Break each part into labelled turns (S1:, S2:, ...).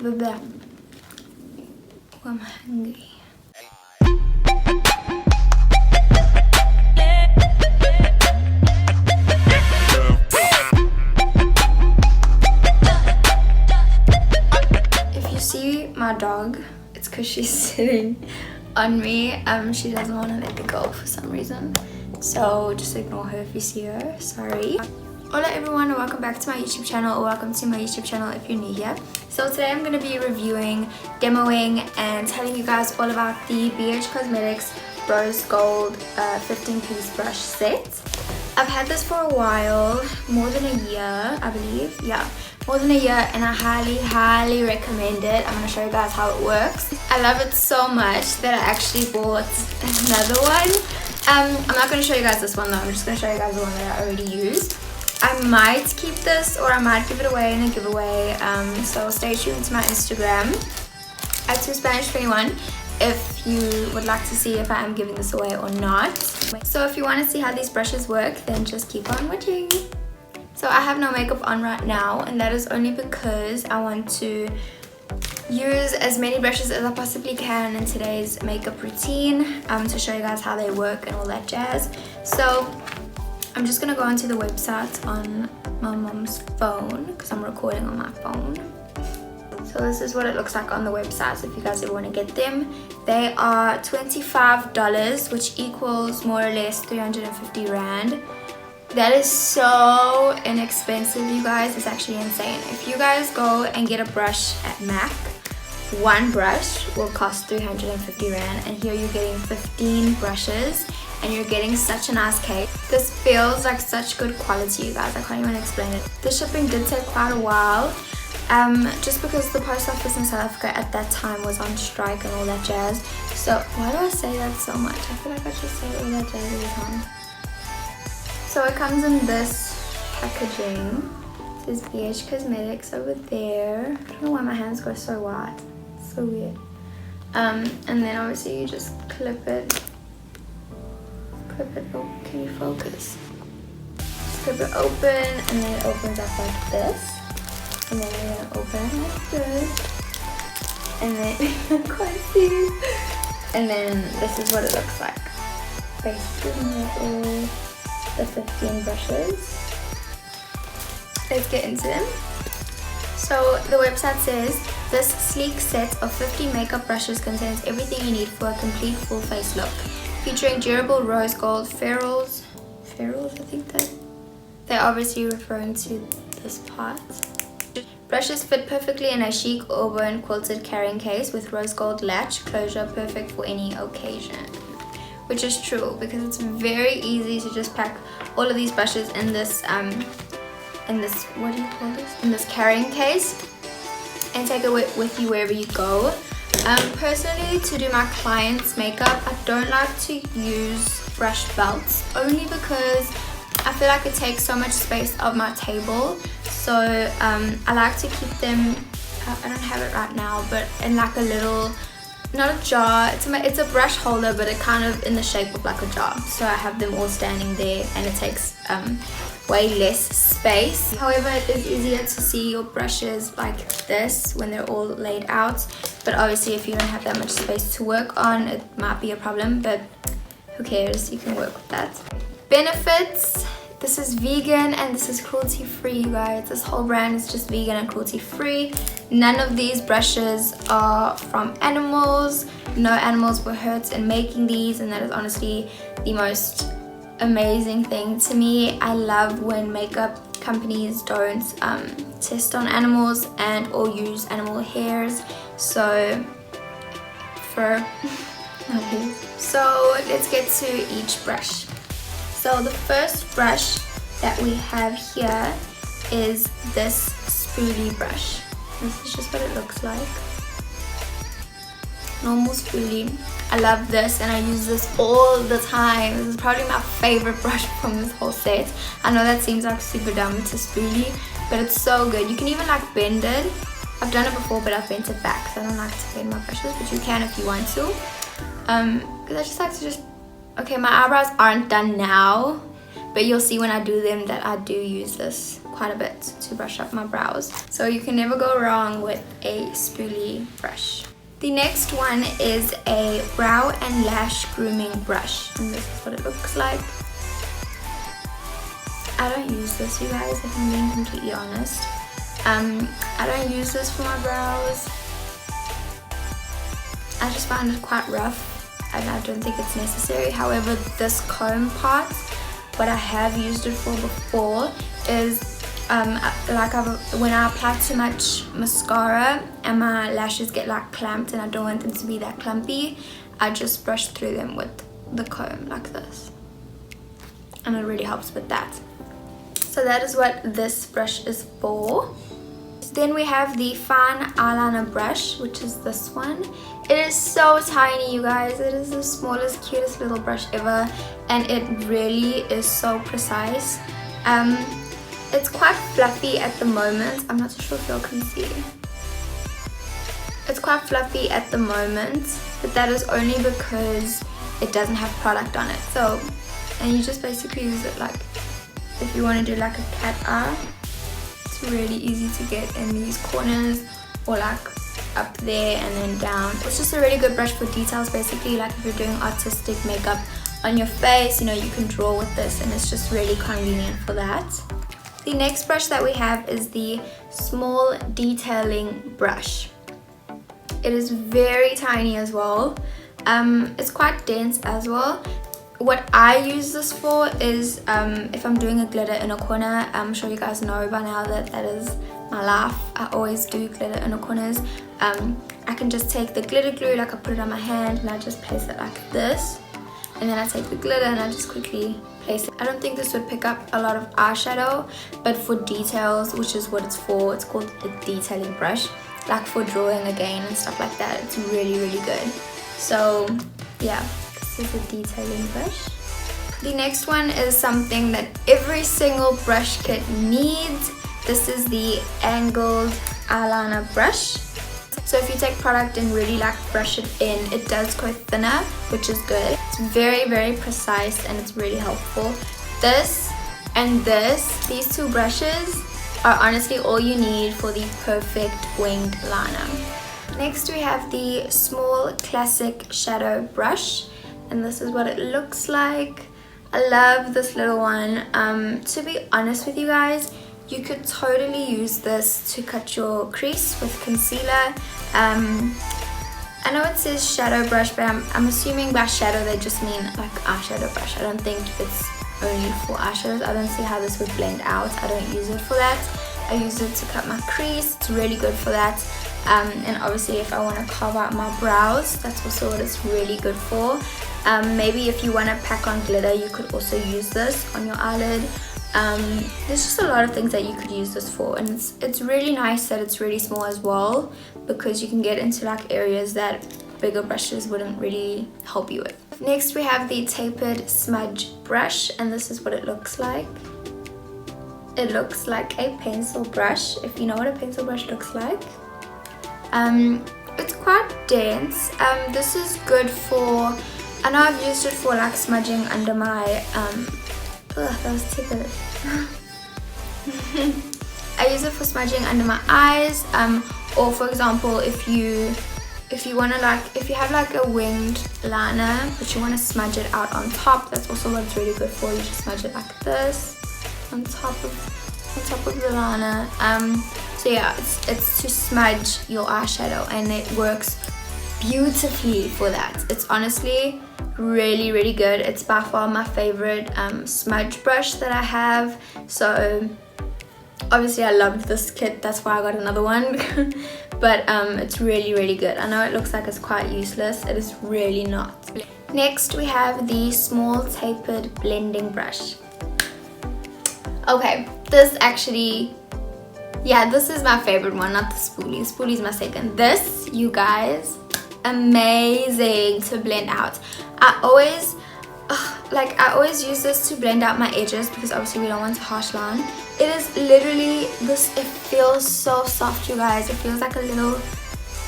S1: Blah. Oh, I'm hungry. If you see my dog, it's because she's sitting on me. She doesn't want to let me go for some reason, so just ignore her if you see her. Sorry. Hola everyone, and welcome back to my YouTube channel, or welcome to my YouTube channel if you're new here. So today I'm going to be reviewing, demoing, and telling you guys all about the BH Cosmetics Rose Gold 15-piece brush set. I've had this for a while, more than a year, I believe. Yeah, more than a year, and I highly recommend it. I'm going to show you guys how it works. I love it so much that I actually bought another one. I'm not going to show you guys this one though, I'm just going to show you guys the one that I already used. I might keep this, or I might give it away in a giveaway, so stay tuned to my Instagram at Spanish21 if you would like to see if I am giving this away or not. So if you want to see how these brushes work, then just keep on watching. So I have no makeup on right now, and that is only because I want to use as many brushes as I possibly can in today's makeup routine, to show you guys how they work and all that jazz. So I'm just gonna go onto the website on my mom's phone because I'm recording on my phone. So this is what it looks like on the website if you guys ever want to get them. They are $25, which equals more or less 350 Rand. That is so inexpensive, you guys. It's actually insane. If you guys go and get a brush at MAC, one brush will cost 350 Rand, and here you're getting 15 brushes. And you're getting such a nice cake. This feels like such good quality, you guys. I can't even explain it. The shipping did take quite a while, just because the post office in South Africa at that time was on strike and all that jazz. So why do I say that so much? I feel like I should say all that jazz all the time. So it comes in this packaging. It says BH Cosmetics over there. I don't know why my hands go so white. It's so weird. And then obviously you just clip it. Oh, can you focus? Just clip it open, and then it opens up like this. And then you're gonna open it like this. And then you can't see. And then this is what it looks like. Basically, all the 15 brushes. Let's get into them. So the website says this sleek set of 50 makeup brushes contains everything you need for a complete full face look. Featuring durable rose gold ferrules, I think that they're obviously referring to this part. Brushes fit perfectly in a chic auburn quilted carrying case with rose gold latch closure, perfect for any occasion. Which is true, because it's very easy to just pack all of these brushes in this what do you call this? In this carrying case, and take it with you wherever you go. Personally, to do my clients' makeup, I don't like to use brush belts, only because I feel like it takes so much space off my table. So I like to keep them, I don't have it right now, but in like a little, not a jar, it's a brush holder, but it kind of in the shape of like a jar. So I have them all standing there, and it takes way less space. However, it is easier to see your brushes like this when they're all laid out, but obviously if you don't have that much space to work on, it might be a problem, but who cares, you can work with that. Benefits: this is vegan and this is cruelty free, you guys. This whole brand is just vegan and cruelty free. None of these brushes are from animals. No animals were hurt in making these, and that is honestly the most amazing thing to me. I love when makeup companies don't test on animals and or use animal hairs. So fur, not hairs. So let's get to each brush. So the first brush that we have here is this spoolie brush. This is just what it looks like. Normal spoolie. I love this, and I use this all the time. This is probably my favorite brush from this whole set. I know that seems like super dumb, it's a spoolie, but it's so good. You can even like bend it. I've done it before, but I've bent it back because I don't like to bend my brushes, but you can if you want to. Because I just like to okay, my eyebrows aren't done now, but you'll see when I do them that I do use this quite a bit to brush up my brows. So you can never go wrong with a spoolie brush. The next one is a brow and lash grooming brush, and this is what it looks like. I don't use this, you guys, if I'm being completely honest. I don't use this for my brows. I just find it quite rough and I don't think it's necessary. However, this comb part, what I have used it for before is when I apply too much mascara and my lashes get like clamped and I don't want them to be that clumpy, I just brush through them with the comb like this, and it really helps with that. So that is what this brush is for. Then we have the fine eyeliner brush, which is this one. It is so tiny, you guys. It is the smallest, cutest little brush ever, and it really is so precise. It's quite fluffy at the moment. I'm not so sure if y'all can see. It's quite fluffy at the moment, but that is only because it doesn't have product on it. So, and you just basically use it like, if you want to do like a cat eye, it's really easy to get in these corners or like up there and then down. It's just a really good brush for details, basically, like if you're doing artistic makeup on your face, you know, you can draw with this and it's just really convenient for that. The next brush that we have is the small detailing brush. It is very tiny as well. It's quite dense as well. What I use this for is if I'm doing a glitter in a corner. I'm sure you guys know by now that that is my life. I always do glitter in the corners. I can just take the glitter glue, like I put it on my hand and I just place it like this, and then I take the glitter and I just quickly place it. I don't think this would pick up a lot of eyeshadow, but for details, which is what it's for, it's called a detailing brush, like for drawing again and stuff like that, it's really, really good. So yeah, this is a detailing brush. The next one is something that every single brush kit needs. This is the angled eyeliner brush. So if you take product and really like brush it in, it does go thinner, which is good. It's very, very precise and it's really helpful. This and this, these two brushes are honestly all you need for the perfect winged liner. Next we have the small classic shadow brush, and this is what it looks like. I love this little one. To be honest with you guys, you could totally use this to cut your crease with concealer. I know it says shadow brush, but I'm assuming by shadow they just mean like eyeshadow brush. I don't think it's only for eyeshadows. I don't see how this would blend out. I don't use it for that. I use it to cut my crease. It's really good for that. And obviously if I want to carve out my brows, that's also what it's really good for. Maybe if you want to pack on glitter, you could also use this on your eyelid. There's just a lot of things that you could use this for, and it's really nice that it's really small as well, because you can get into like areas that bigger brushes wouldn't really help you with. Next we have the tapered smudge brush, and this is what it looks like. It looks like a pencil brush, if you know what a pencil brush looks like. It's quite dense. This is good for, I know I've used it for like smudging under my that was tickled. I use it for smudging under my eyes, or for example, if you want to if you have like a winged liner but you want to smudge it out on top, that's also what it's really good for. You just smudge it like this on top of the liner. So yeah, it's to smudge your eyeshadow, and it works beautifully for that. It's honestly really, really good. It's by far my favorite smudge brush that I have. So obviously I loved this kit, that's why I got another one. But it's really, really good. I know it looks like it's quite useless, it is really not. Next we have the small tapered blending brush. Okay, this actually, yeah, this is my favorite one, not the spoolie. Spoolie's my second. This, you guys, amazing to blend out. I always use this to blend out my edges, because obviously we don't want a harsh line. It is literally this, it feels so soft, you guys. It feels like a little,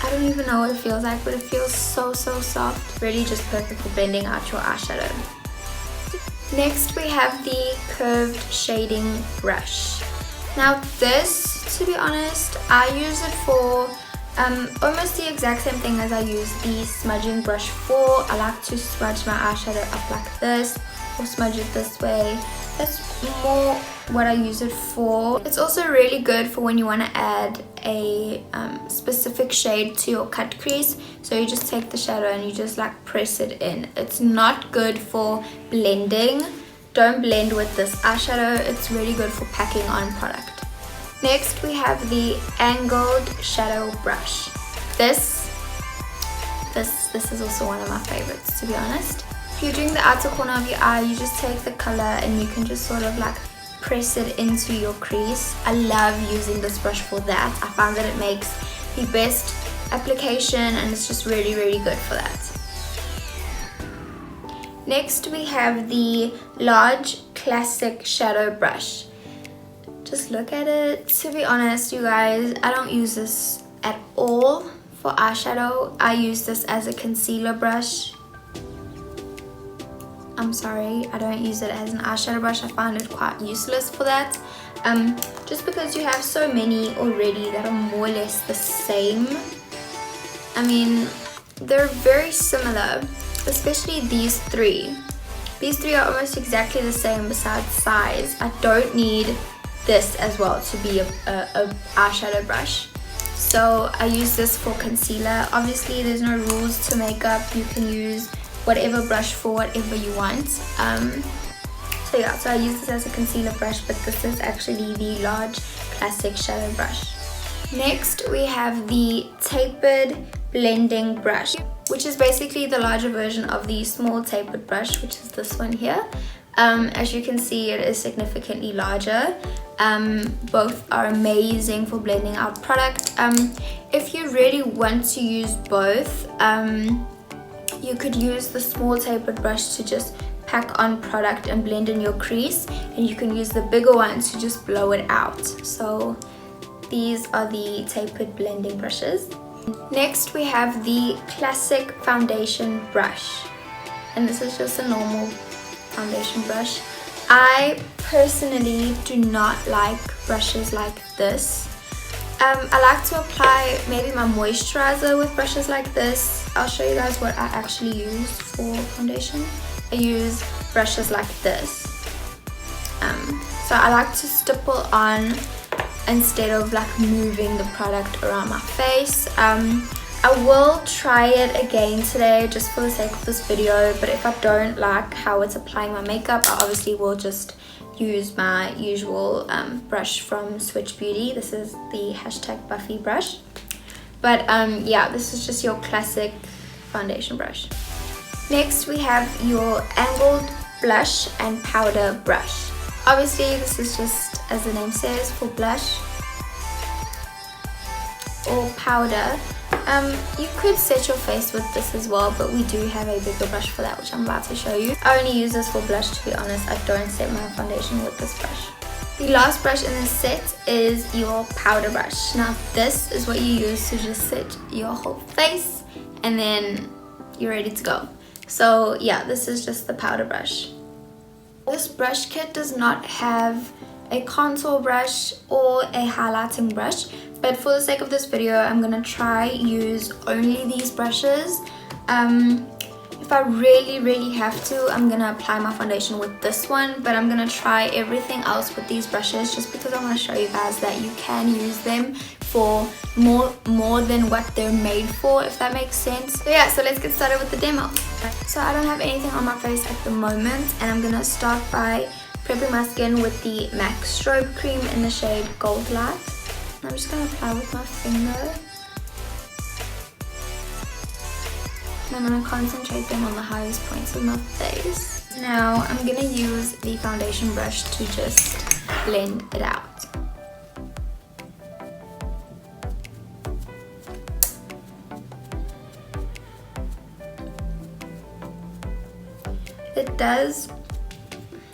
S1: I don't even know what it feels like, but it feels so soft. Really just perfect for blending out your eyeshadow. Next we have the curved shading brush. Now this, to be honest, I use it for almost the exact same thing as I use the smudging brush for. I like to smudge my eyeshadow up like this or smudge it this way. That's more what I use it for. It's also really good for when you want to add a specific shade to your cut crease. So you just take the shadow and you just like press it in. It's not good for blending. Don't blend with this eyeshadow. It's really good for packing on product. Next we have the angled shadow brush. This is also one of my favorites, to be honest. If you're doing the outer corner of your eye, you just take the color and you can just sort of like press it into your crease. I love using this brush for that. I find that it makes the best application and it's just really, really good for that. Next we have the large classic shadow brush. Just look at it. To be honest, you guys, I don't use this at all for eyeshadow. I use this as a concealer brush. I'm sorry, I don't use it as an eyeshadow brush. I find it quite useless for that. Just because you have so many already that are more or less the same. I mean, they're very similar, especially these three. These three are almost exactly the same besides size. I don't need this as well to be a eyeshadow brush. So I use this for concealer. Obviously there's no rules to makeup. You can use whatever brush for whatever you want. So yeah, so I use this as a concealer brush, but this is actually the large classic shadow brush. Next we have the tapered blending brush, which is basically the larger version of the small tapered brush, which is this one here. As you can see, it is significantly larger. Both are amazing for blending out product. If you really want to use both, you could use the small tapered brush to just pack on product and blend in your crease, and you can use the bigger one to just blow it out. So these are the tapered blending brushes. Next we have the classic foundation brush, and this is just a normal foundation brush. I personally do not like brushes like this. I like to apply maybe my moisturizer with brushes like this. I'll show you guys what I actually use for foundation. I use brushes like this. So I like to stipple on instead of like moving the product around my face. I will try it again today just for the sake of this video, but if I don't like how it's applying my makeup, I obviously will just use my usual brush from Switch Beauty. This is the #Buffy brush. But yeah, this is just your classic foundation brush. Next we have your angled blush and powder brush. Obviously this is just, as the name says, for blush or powder. You could set your face with this as well, but we do have a bigger brush for that, which I'm about to show you. I only use this for blush, to be honest. I don't set my foundation with this brush. The last brush in this set is your powder brush. Now this is what you use to just set your whole face and then you're ready to go. So yeah, this is just the powder brush. This brush kit does not have a contour brush or a highlighting brush, but for the sake of this video I'm gonna try use only these brushes. If I really have to, I'm gonna apply my foundation with this one, but I'm gonna try everything else with these brushes just because I want to show you guys that you can use them for more than what they're made for, if that makes sense. So yeah, so let's get started with the demo. So I don't have anything on my face at the moment, and I'm gonna start by prepping my skin with the MAC Strobe Cream in the shade Gold Light. And I'm just gonna apply with my finger. And I'm going to concentrate them on the highest points of my face. Now I'm going to use the foundation brush to just blend it out. It does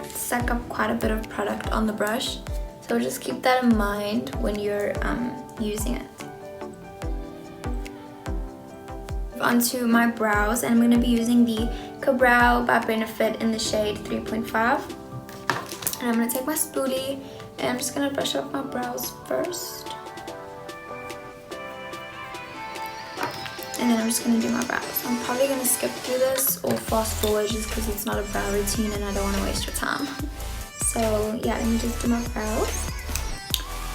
S1: suck up quite a bit of product on the brush, so just keep that in mind when you're using it. Onto my brows, and I'm going to be using the Brow by Benefit in the shade 3.5. And I'm going to take my spoolie and I'm just going to brush up my brows first. And then I'm just going to do my brows. I'm probably going to skip through this or fast forward just because it's not a brow routine and I don't want to waste your time. So yeah, let me just do my brows.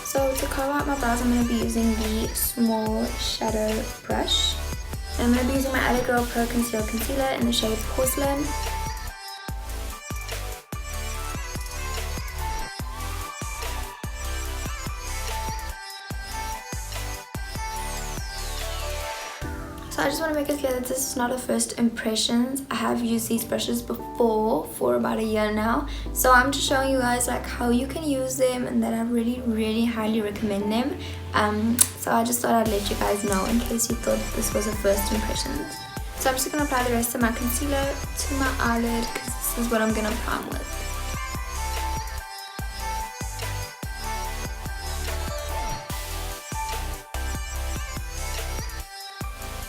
S1: So to color out my brows, I'm going to be using the small shadow brush. And I'm going to be using my Ailén Pro Conceal Concealer in the shade Porcelain. So I just want to make it clear that this is not a first impressions. I have used these brushes before for about a year now. So I'm just showing you guys like how you can use them and that I really highly recommend them. So I just thought I'd let you guys know in case you thought this was a first impressions. So I'm just going to apply the rest of my concealer to my eyelid because this is what I'm going to prime with.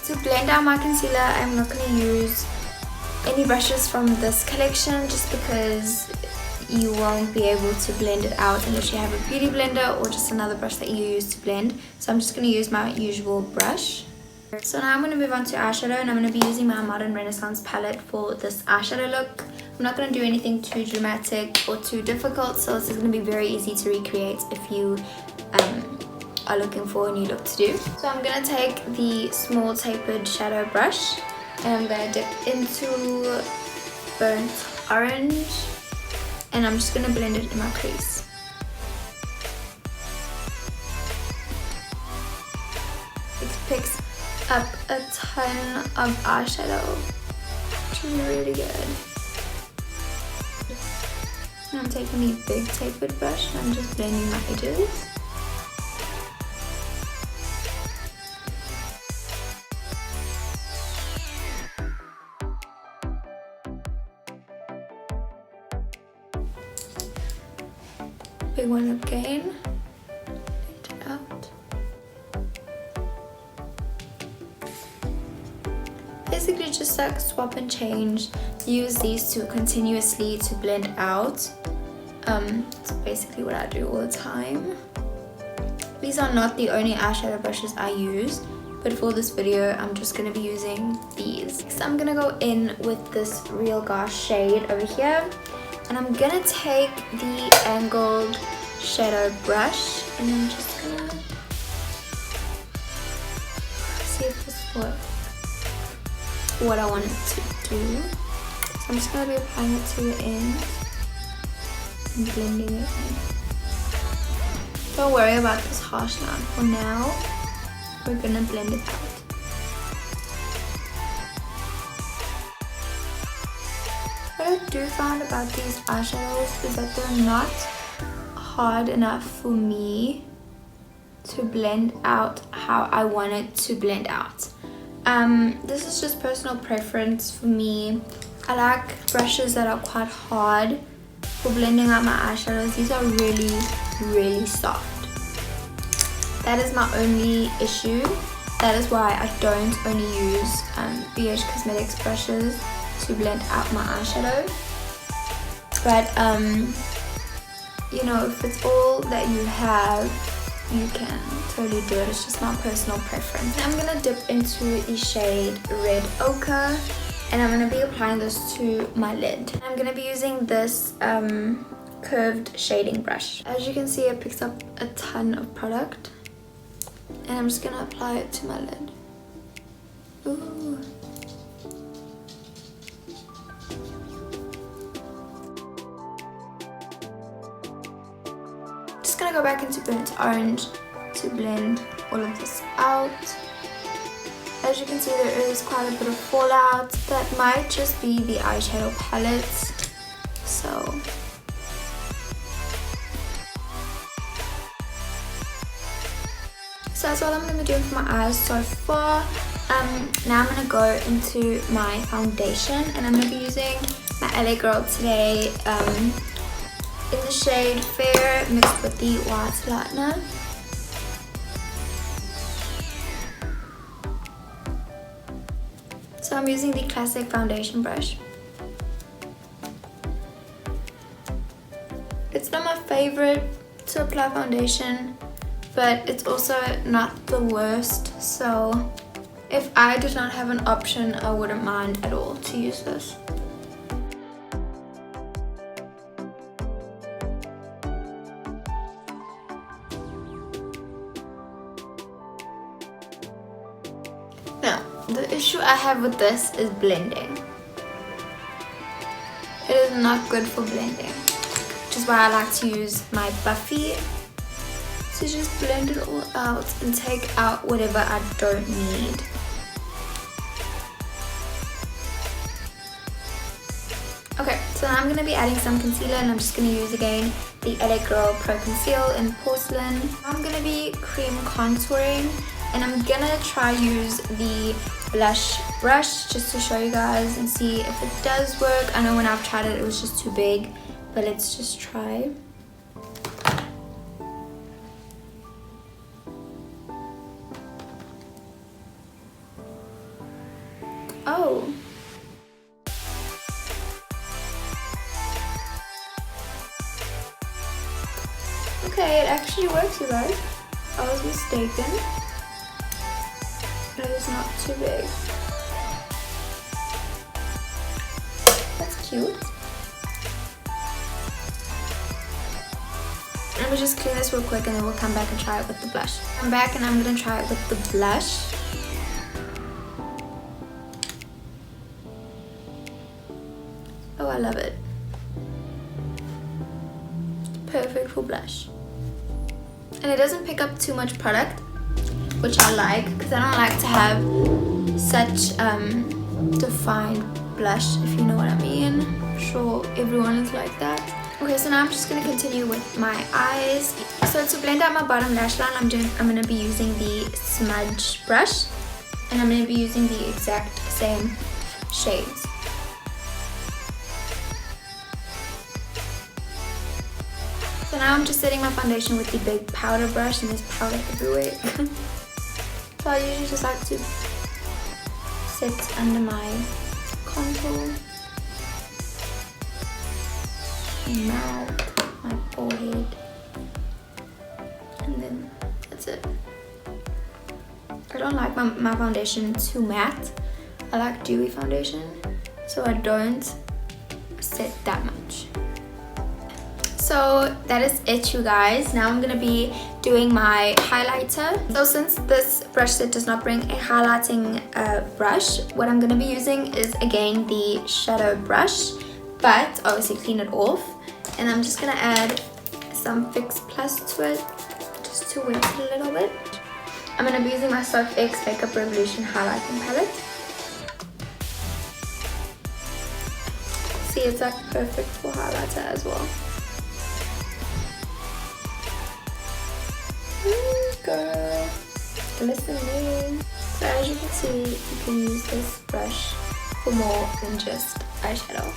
S1: To blend out my concealer, I'm not going to use any brushes from this collection just because you won't be able to blend it out unless you have a beauty blender or just another brush that you use to blend. So I'm just going to use my usual brush. So now I'm going to move on to eyeshadow, and I'm going to be using my Modern Renaissance palette for this eyeshadow look. I'm not going to do anything too dramatic or too difficult, so this is going to be very easy to recreate if you are looking for a new look to do. So I'm going to take the small tapered shadow brush and I'm going to dip into burnt orange and I'm just going to blend it in my crease. It picks up a ton of eyeshadow, which is really good. And I'm taking the big tapered brush and I'm just blending my edges. Big one again. Blend it out. Basically just like swap and change. Use these two continuously to blend out. It's basically what I do all the time. These are not the only eyeshadow brushes I use, but for this video I'm just going to be using these. So I'm going to go in with this Real Gosh shade over here. And I'm gonna take the angled shadow brush and I'm just gonna see if this is what I want it to do. So I'm just gonna be applying it to the end and blending it in. Don't worry about this harsh line. For now, we're gonna blend it out. What I do find about these eyeshadows is that they're not hard enough for me to blend out how I want it to blend out. This is just personal preference for me. I like brushes that are quite hard for blending out my eyeshadows. These are really soft. That is my only issue. That is why I don't only use BH Cosmetics brushes to blend out my eyeshadow. But you know, if it's all that you have, you can totally do it. It's just my personal preference. I'm gonna dip into the shade Red Ochre and I'm gonna be applying this to my lid. I'm gonna be using this curved shading brush. As you can see, it picks up a ton of product and I'm just gonna apply it to my lid. Ooh. Gonna go back into burnt orange to blend all of this out. As you can see, there is quite a bit of fallout. That might just be the eyeshadow palette. So that's all I'm going to be doing for my eyes so far. Now I'm going to go into my foundation and I'm going to be using my LA Girl today in the shade Fair mixed with the white lightener. So I'm using the classic foundation brush. It's not my favorite to apply foundation, but it's also not the worst. So if I did not have an option, I wouldn't mind at all to use this. Now, the issue I have with this is blending. It is not good for blending, which is why I like to use my Buffy to just blend it all out and take out whatever I don't need. Okay, so now I'm going to be adding some concealer, and I'm just going to use again the LA Girl Pro Conceal in Porcelain. I'm going to be cream contouring, and I'm going to try use the blush brush just to show you guys and see if it does work. I know when I've tried it, it was just too big, but let's just try. Oh. Okay, it actually works, you guys. I was mistaken. It is not too big. That's cute. Let me just clean this real quick and then we'll come back and try it with the blush. I'm back and I'm going to try it with the blush. Oh, I love it. Perfect for blush. And it doesn't pick up too much product, which I like, because I don't like to have such defined blush, if you know what I mean. I'm sure everyone is like that. Okay, so now I'm just going to continue with my eyes. So to blend out my bottom lash line, I'm going to be using the smudge brush, and I'm going to be using the exact same shades. So now I'm just setting my foundation with the big powder brush, and there's powder everywhere. So I usually just like to set under my contour, my mouth, my forehead, and then that's it. I don't like my foundation too matte. I like dewy foundation, so I don't set that much. So that is it, you guys. Now I'm going to be doing my highlighter. So since this brush set does not bring a highlighting brush, what I'm going to be using is again the shadow brush, but obviously clean it off. And I'm just going to add some Fix Plus to it, just to wet it a little bit. I'm going to be using my Soft X Makeup Revolution highlighting palette. See, it's like perfect for highlighter as well. Girl, listen to me. So as you can see, you can use this brush for more than just eyeshadow.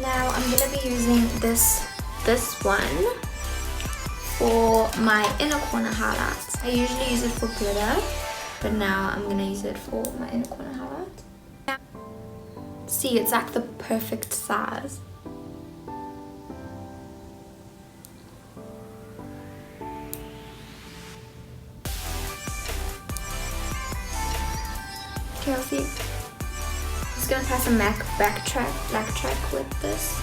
S1: Now I'm going to be using this one for my inner corner highlights. I usually use it for glitter, but now I'm going to use it for my inner corner highlight. See, it's like the perfect size. Okay, I'll see. I'm just gonna apply some black track with this.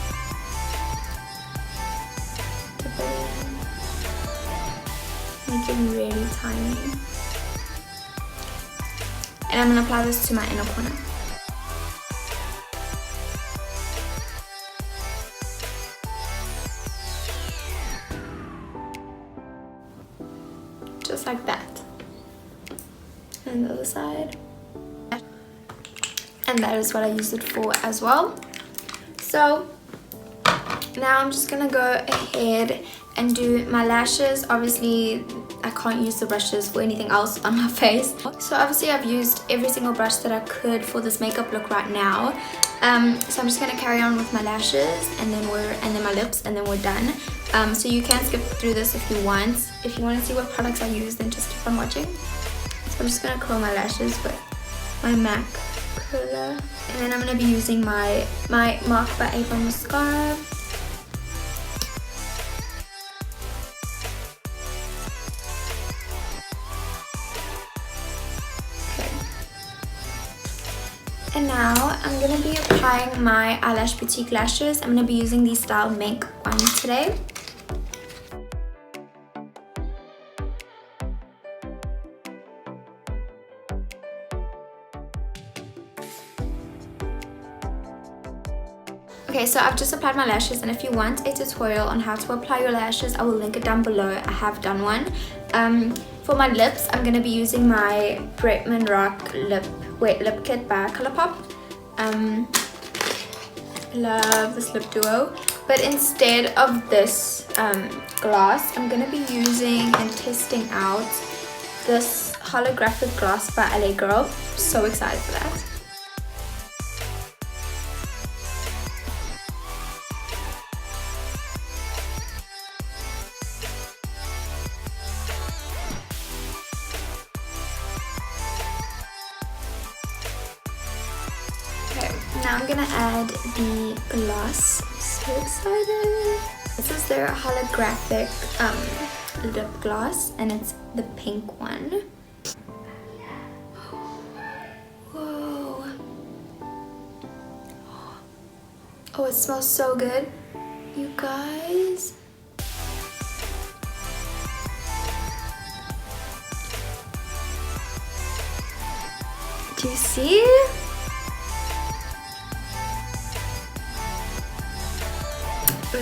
S1: Make it really tiny. And I'm gonna apply this to my inner corner. Just like that. And the other side. And that is what I use it for as well. So now I'm just gonna go ahead and do my lashes. Obviously I can't use the brushes for anything else on my face, so obviously I've used every single brush that I could for this makeup look right now. So I'm just gonna carry on with my lashes, and then my lips, and then we're done. So you can skip through this if you want. If you want to see what products I use, then just keep on watching. So I'm just gonna curl my lashes with my MAC curler, and then I'm gonna be using my Mark by Avon mascara. And now I'm going to be applying my Eyelash Boutique lashes. I'm going to be using the style Mink ones today. Okay, so I've just applied my lashes, and if you want a tutorial on how to apply your lashes, I will link it down below. I have done one. For my lips, I'm going to be using my Bretman Rock Wet Lip Kit by Colourpop. Love this lip duo. But instead of this gloss, I'm going to be using and testing out this holographic gloss by Ailén Coronel. So excited for that. Now I'm gonna add the gloss. I'm so excited. This is their holographic lip gloss, and it's the pink one. Whoa. Oh, it smells so good. You guys. Do you see?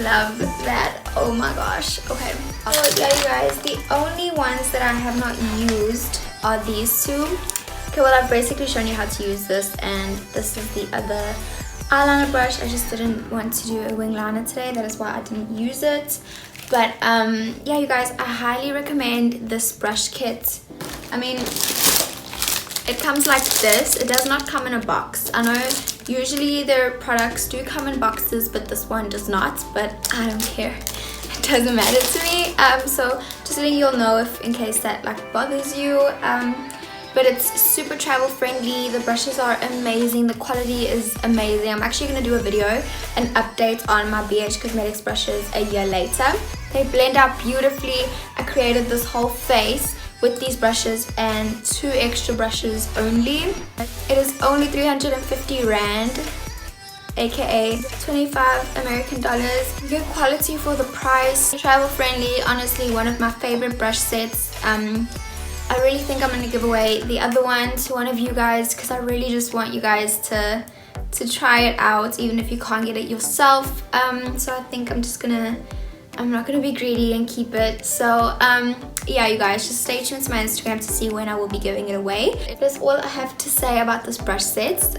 S1: Love that. Oh my gosh. Okay. Oh yeah, you guys, the only ones that I have not used are these two. Okay, well, I've basically shown you how to use this, and this is the other eyeliner brush. I just didn't want to do a wing liner today. That is why I didn't use it. But yeah, you guys, I highly recommend this brush kit. I mean, it comes like this. It does not come in a box. I know usually their products do come in boxes, but this one does not, but I don't care. It doesn't matter to me. So just letting you all know if in case that like bothers you. But it's super travel friendly. The brushes are amazing. The quality is amazing. I'm actually going to do a video, an update on my BH Cosmetics brushes a year later. They blend out beautifully. I created this whole face with these brushes and 2 extra brushes only. It is only 350 Rand, aka 25 American dollars. Good quality for the price, travel friendly. Honestly, one of my favorite brush sets. I really think I'm gonna give away the other one to one of you guys, because I really just want you guys to try it out, even if you can't get it yourself. So I think I'm not gonna be greedy and keep it. So yeah, you guys, just stay tuned to my Instagram to see when I will be giving it away. That's all I have to say about this brush set.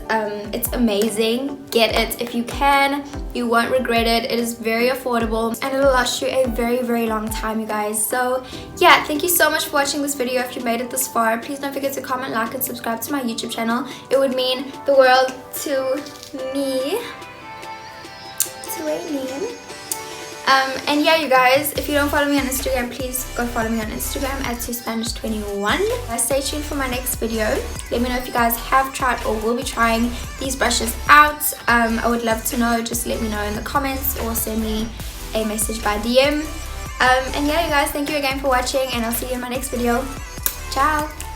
S1: It's amazing. Get it if you can. You won't regret it. It is very affordable, and it'll last you a very, very long time, you guys. So yeah, thank you so much for watching this video. If you made it this far, please don't forget to comment, like, and subscribe to my YouTube channel. It would mean the world to me. To Ailén. And yeah, you guys, if you don't follow me on Instagram, please go follow me on Instagram at Spanish21. Stay tuned for my next video. Let me know if you guys have tried or will be trying these brushes out. I would love to know. Just let me know in the comments or send me a message by DM. And yeah, you guys, thank you again for watching, and I'll see you in my next video. Ciao!